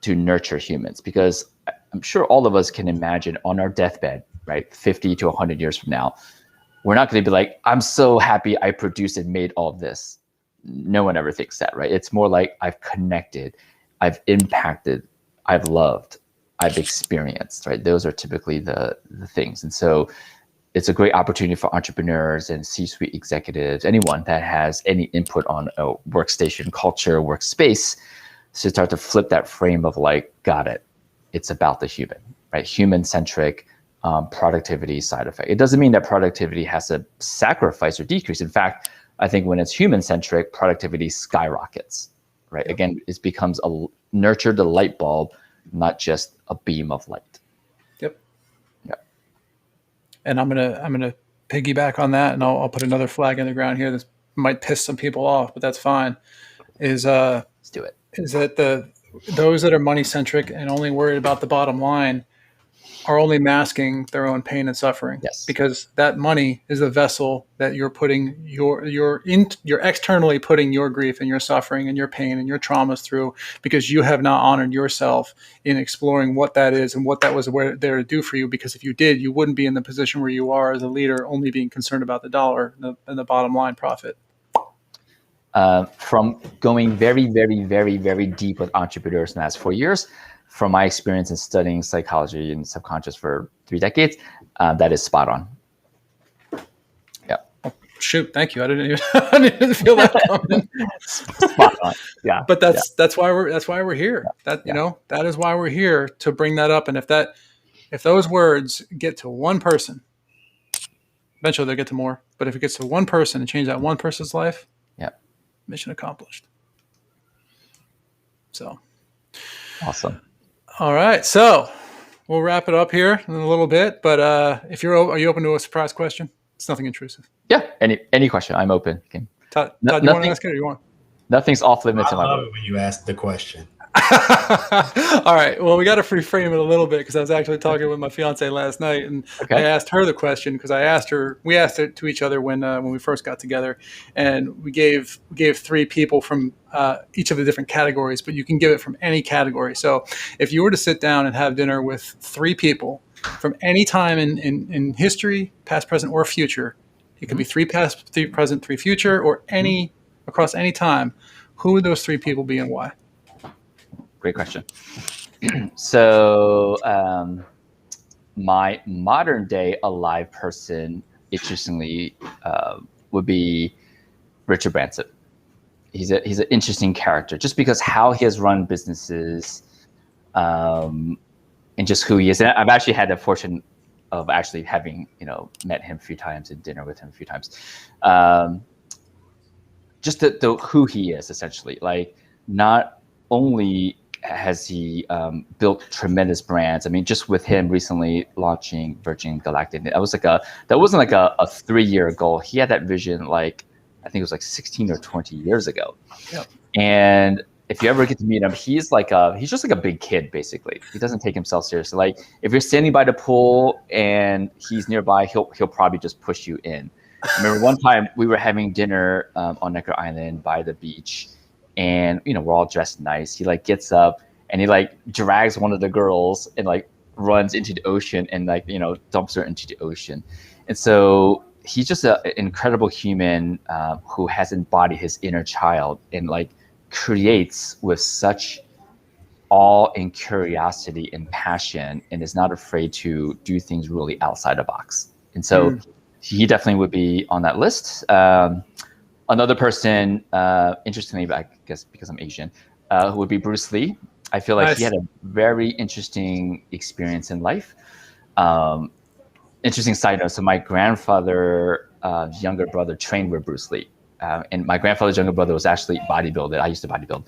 to nurture humans, because I'm sure all of us can imagine on our deathbed, right? 50 to 100 years from now, we're not going to be like, I'm so happy I produced and made all of this. No one ever thinks that, right? It's more like I've connected, I've impacted, I've loved, I've experienced, right? Those are typically the things. And so it's a great opportunity for entrepreneurs and C-suite executives, anyone that has any input on a workstation culture, workspace, to start to flip that frame of like, got it. It's about the human, right? Human-centric productivity side effect. It doesn't mean that productivity has to sacrifice or decrease. In fact, I think when it's human-centric, productivity skyrockets, right? Again, it becomes nurture the light bulb, not just a beam of light. Yep. Yep. And I'm gonna piggyback on that, and I'll put another flag in the ground here that might piss some people off, but that's fine. Let's do it. Is that those that are money-centric and only worried about the bottom line are only masking their own pain and suffering. Yes. Because that money is the vessel that you're putting you're externally putting your grief and your suffering and your pain and your traumas through, because you have not honored yourself in exploring what that is and what that was there to do for you. Because if you did, you wouldn't be in the position where you are as a leader, only being concerned about the dollar and the bottom line profit. From going very, very, very, very deep with entrepreneurs in the last 4 years, from my experience in studying psychology and subconscious for 3 decades, that is spot on. Yeah. Oh, shoot, thank you. I didn't even feel that coming. Spot on. Yeah. But that's why we're here. That that is why we're here, to bring that up. And if those words get to one person, eventually they'll get to more. But if it gets to one person and change that one person's life, mission accomplished. So awesome. All right, so we'll wrap it up here in a little bit. But are you open to a surprise question? It's nothing intrusive. Yeah, any question, I'm open. Okay. Todd, you want to ask it, or you want? Nothing's off limits. I love it when you ask the question. All right. Well, we got to reframe it a little bit, because I was actually talking with my fiance last night, and I asked her the question because we asked it to each other when we first got together, and we gave 3 people from each of the different categories, but you can give it from any category. So if you were to sit down and have dinner with 3 people from any time in history, past, present, or future, it could be 3 past, 3 present, 3 future, or any across any time, who would those 3 people be and why? Great question. So my modern day alive person, interestingly, would be Richard Branson. He's an interesting character, just because how he has run businesses, and just who he is. And I've actually had the fortune of actually having met him a few times and dinner with him a few times. Just the who he is, essentially. Like, not only has he built tremendous brands. I mean, just with him recently launching Virgin Galactic, that wasn't like a 3-year goal. He had that vision, like, I think it was like 16 or 20 years ago. Yep. And if you ever get to meet him, he's just like a big kid, basically. He doesn't take himself seriously. Like, if you're standing by the pool and he's nearby, he'll probably just push you in. I remember one time we were having dinner on Necker Island by the beach, and we're all dressed nice. He like gets up and he like drags one of the girls and like runs into the ocean and like, you know, dumps her into the ocean. And so he's just an incredible human who has embodied his inner child and like creates with such awe and curiosity and passion, and is not afraid to do things really outside the box. And so he definitely would be on that list. Another person, interestingly, I guess because I'm Asian, who would be Bruce Lee. I feel like he had a very interesting experience in life. Interesting side note. So my grandfather, younger brother, trained with Bruce Lee. And my grandfather's younger brother was actually bodybuilder. I used to bodybuild.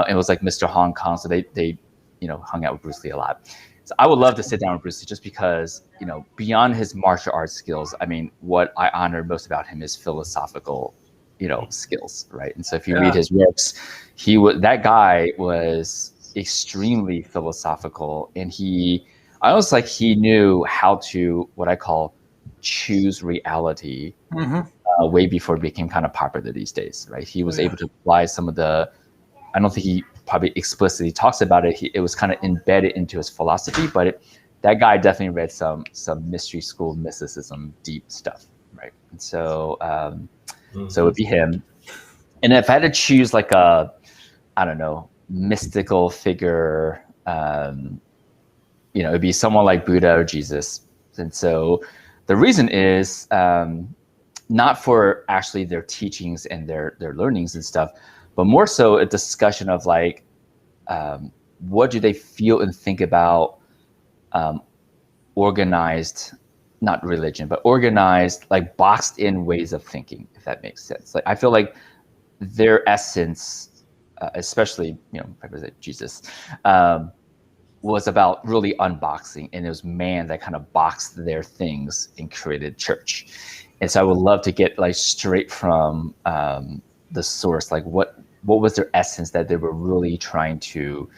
It was like Mr. Hong Kong. So they, you know, hung out with Bruce Lee a lot. So I would love to sit down with Bruce Lee just because, you know, beyond his martial arts skills, I mean, what I honor most about him is philosophical, you know, skills, right? And so if you read his works, that guy was extremely philosophical, and I almost like he knew how to, what I call, choose reality way before it became kind of popular these days, right? He was able to apply some of the, I don't think he probably explicitly talks about it. It was kind of embedded into his philosophy, but that guy definitely read some mystery school mysticism, deep stuff, right? And so, so it would be him. And if I had to choose like a, I don't know, mystical figure, you know, it'd be someone like Buddha or Jesus. And so the reason is not for actually their teachings and their learnings and stuff, but more so a discussion of like, what do they feel and think about organized, not religion, but organized, like boxed in ways of thinking, if that makes sense. Like I feel like their essence, especially, you know, if I say Jesus, was about really unboxing, and it was man that kind of boxed their things and created church. And so I would love to get like straight from the source, like what was their essence that they were really trying to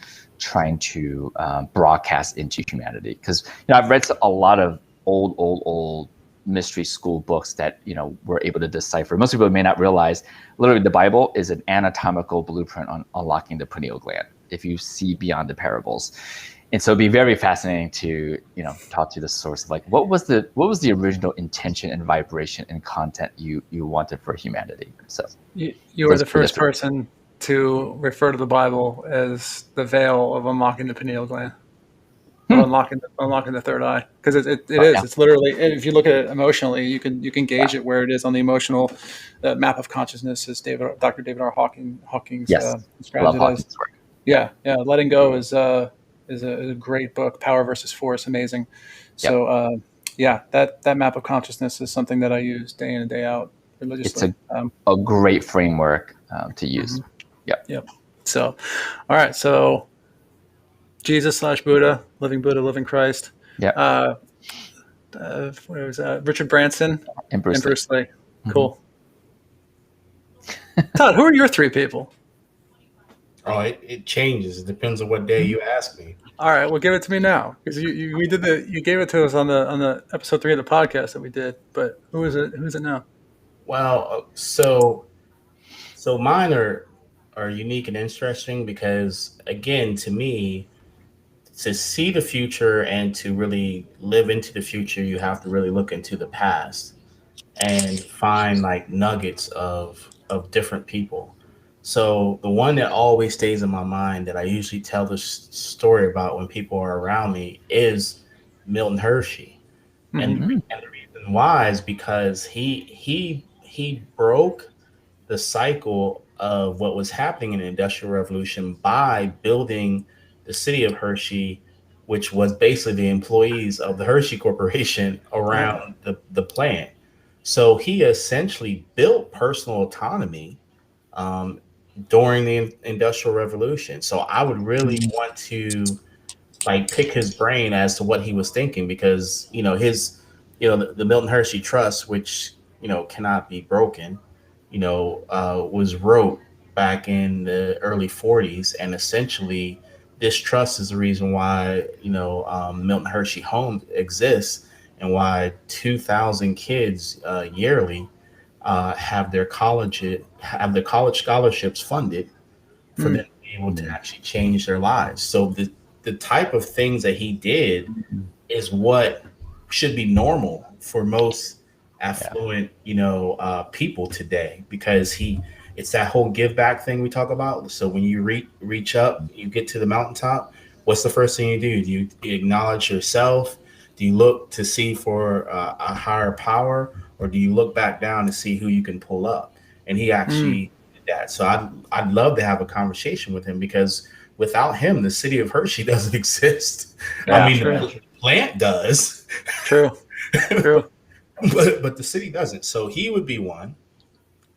broadcast into humanity. Because, you know, I've read a lot of old mystery school books that, you know, we're able to decipher. Most people may not realize literally the Bible is an anatomical blueprint on unlocking the pineal gland, if you see beyond the parables. And so it'd be very fascinating to, you know, talk to the source of like, what was the original intention and vibration and content you wanted for humanity. So you were the first person to refer to the Bible as the veil of unlocking the pineal gland, unlocking the third eye, because it is. Yeah. It's literally, if you look at it emotionally, you can gauge it where it is on the emotional map of consciousness, as Dr. David R. Hawkins describes it as. Yeah, letting go is a great book. Power versus Force, amazing. So that map of consciousness is something that I use day in and day out religiously. It's a great framework to use. Mm-hmm. Yep. So, all right. So, Jesus / Buddha, living Christ. Yeah. Where was that? Richard Branson and Bruce Lee. Cool. Todd, who are your three people? Oh, it changes. It depends on what day you ask me. All right, well, give it to me now, because you gave it to us on the episode 3 of the podcast that we did. But who is it? Who's it now? Well, so mine are unique and interesting because, again, to me, to see the future and to really live into the future, you have to really look into the past and find like nuggets of different people. So the one that always stays in my mind that I usually tell the story about when people are around me is Milton Hershey. And the reason why is because he broke the cycle of what was happening in the Industrial Revolution by building the city of Hershey, which was basically the employees of the Hershey Corporation around the plant. So he essentially built personal autonomy during the Industrial Revolution. So I would really want to like pick his brain as to what he was thinking, because, you know, the Milton Hershey Trust, which, you know, cannot be broken, you know, was wrote back in the early 40s. And essentially this trust is the reason why, you know, Milton Hershey Home exists and why 2,000 kids yearly have their college scholarships funded for them to be able to actually change their lives. So the type of things that he did is what should be normal for most affluent, people today, because it's that whole give back thing we talk about. So when you reach up, you get to the mountaintop. What's the first thing you do? Do you acknowledge yourself? Do you look to see for a higher power, or do you look back down to see who you can pull up? And he actually did that. So I'd love to have a conversation with him, because without him, the city of Hershey doesn't exist. Yeah, I mean, true. the plant does. True. but the city doesn't. So he would be one.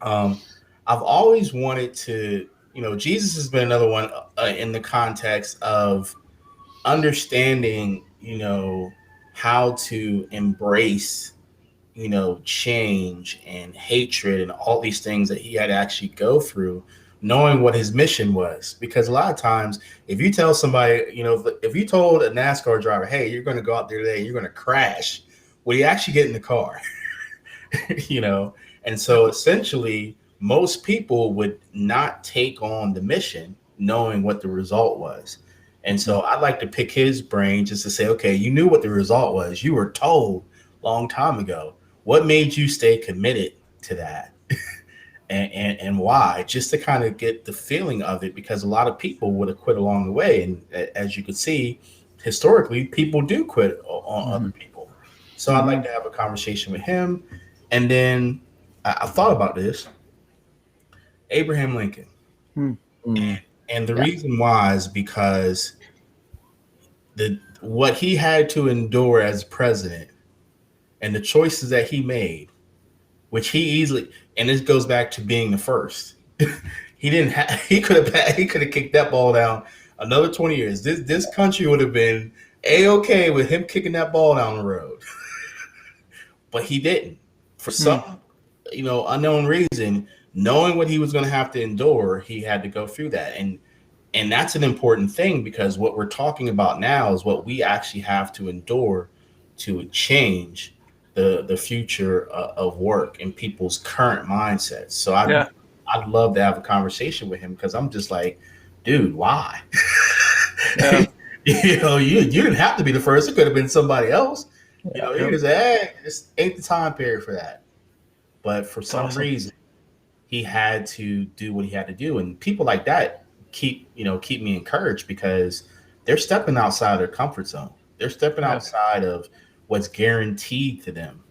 I've always wanted to, Jesus has been another one in the context of understanding, how to embrace, change and hatred and all these things that he had to actually go through, knowing what his mission was. Because a lot of times, if you tell somebody, if you told a NASCAR driver, hey, you're going to go out there today, you're going to crash, will you actually get in the car? And so essentially, most people would not take on the mission knowing what the result was. And so I'd like to pick his brain just to say, okay, you knew what the result was. You were told a long time ago. What made you stay committed to that? and why? Just to kind of get the feeling of it, because a lot of people would have quit along the way. And as you could see, historically, people do quit on other people. So I'd like to have a conversation with him. And then I thought about this. Abraham Lincoln. And the reason why is because what he had to endure as president and the choices that he made, which he easily, and this goes back to being the first. He could have kicked that ball down another 20 years. This country would have been A-okay with him kicking that ball down the road. But he didn't. For some, unknown reason, knowing what he was going to have to endure, he had to go through that. And that's an important thing, because what we're talking about now is what we actually have to endure to change the future of work and people's current mindsets. So I'd love to have a conversation with him, because I'm just like, dude, why? Yeah. You didn't have to be the first. It could have been somebody else. You could say, hey, this ain't the time period for that. But for some reason, he had to do what he had to do. And people like that keep me encouraged, because they're stepping outside their comfort zone. They're stepping outside of what's guaranteed to them,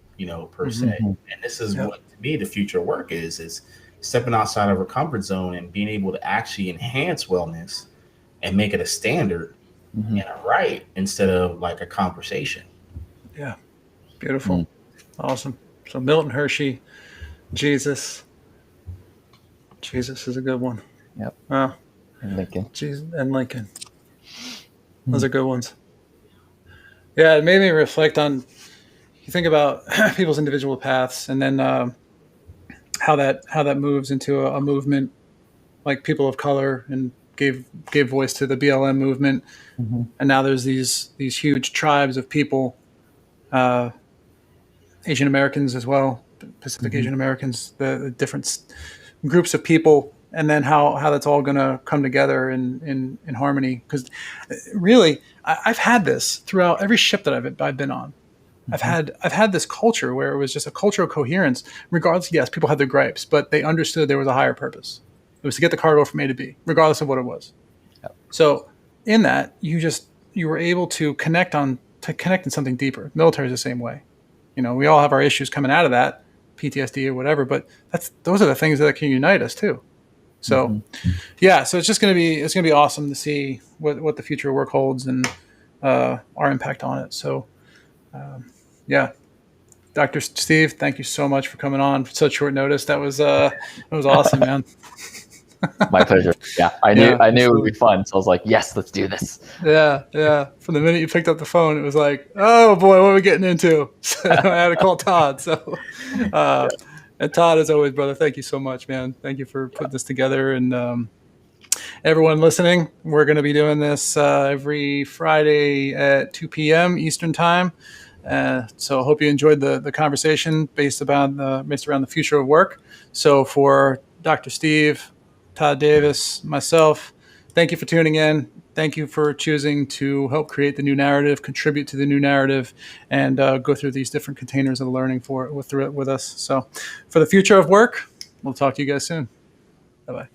per se. And this is what, to me, the future of work is stepping outside of our comfort zone and being able to actually enhance wellness and make it a standard and a right, instead of like a conversation. Yeah. Beautiful. Awesome. So Milton Hershey, Jesus is a good one. Yep. And Lincoln. Jesus and Lincoln. Those are good ones. Yeah, it made me reflect on, you think about people's individual paths, and then how that moves into a movement like people of color, and gave voice to the BLM movement. And now there's these huge tribes of people, Asian Americans as well, Pacific Asian Americans, the different groups of people, and then how that's all going to come together in harmony. Because really, I've had this throughout every ship that I've been on. I've had this culture where it was just a culture of coherence. Regardless, yes, people had their gripes, but they understood there was a higher purpose. It was to get the cargo from A to B, regardless of what it was. Yep. So in that, you were able to connect in something deeper. Military is the same way. We all have our issues coming out of that, PTSD or whatever, but those are the things that can unite us too. So, so it's going to be awesome to see what the future of work holds, and our impact on it. So, Dr. Steve, thank you so much for coming on for such short notice. That was awesome, man. My pleasure. Yeah, I knew it would be fun, so I was like, yes, let's do this. Yeah. From the minute you picked up the phone, it was like, oh boy, what are we getting into? So I had to call Todd. So, and Todd, as always, brother, thank you so much, man. Thank you for putting this together. And everyone listening, we're going to be doing this every Friday at 2 p.m. Eastern time. So I hope you enjoyed the conversation based around the future of work. So for Dr. Steve, Todd Davis, myself, Thank you for tuning in. Thank you for choosing to help create the new narrative, contribute to the new narrative, and go through these different containers of learning through it with us. So for the future of work, we'll talk to you guys soon. Bye-bye.